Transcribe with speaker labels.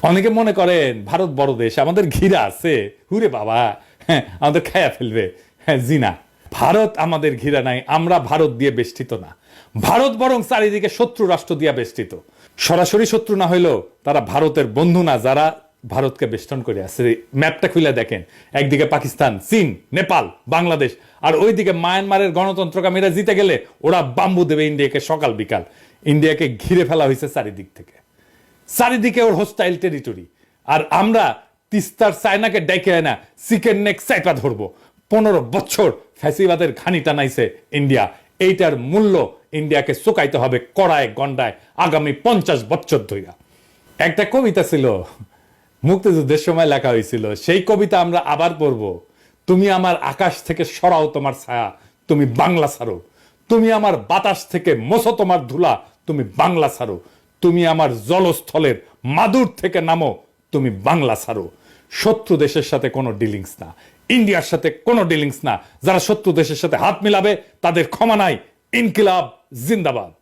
Speaker 1: অনেকে মনে করেন ভারত বড় দেশ, আমাদের ঘিরা আছে, হুরে বাবা, হ্যাঁ আমাদের খায়া ফেলবে। হ্যাঁ জি না, ভারত আমাদের ঘিরা নাই, আমরা ভারত দিয়ে বেষ্টিত না। ভারত বরং চারিদিকে শত্রু রাষ্ট্র দিয়ে বেষ্টিত। সরাসরি শত্রু না হইলেও তারা ভারতের বন্ধু না, যারা ভারতকে বেষ্টন করে আছে। ম্যাপটা খুলে দেখেন, একদিকে পাকিস্তান, চীন, নেপাল, বাংলাদেশ, আর ওইদিকে মায়ানমারের গণতন্ত্রকামীরা জিতে গেলে ওরা বাম্বু দেবে ইন্ডিয়াকে সকাল বিকাল। ইন্ডিয়াকে ঘিরে ফেলা হয়েছে চারিদিক থেকে, চারিদিকে ওর হোস্টাইল টেরিটরি। আর আমরা তিস্তার চায়নাকে ডাইকে না চিকেন নেক চাইপা ধরবো। 15 বছর ফ্যাসিবাদের ঘানি টানাইছে ইন্ডিয়া, এইটার মূল্য ইন্ডিয়াকে চুকাইতে হবে কড়ায় গন্ডায় আগামী 50 বছর ধইরা। একটা কবিতা ছিল, মুক্তিযুদ্ধের সময় লেখা হয়েছিল, সেই কবিতা আমরা আবার পড়ব। তুমি আমার আকাশ থেকে সরাও তোমার ছায়া, তুমি বাংলা ছাড়ো। তুমি আমার বাতাস থেকে মোছো তোমার ধুলা, তুমি বাংলা ছাড়ো। তুমি আমার জলস্থলের মাদুর থেকে নামো, তুমি বাংলা ছাড়ো। শত্রু দেশের সাথে কোনো ডিলিংস না, ইন্ডিয়ার সাথে কোনো ডিলিংস না। যারা শত্রু দেশের সাথে হাত মিলাবে তাদের ক্ষমা নাই। ইনকিলাব জিন্দাবাদ।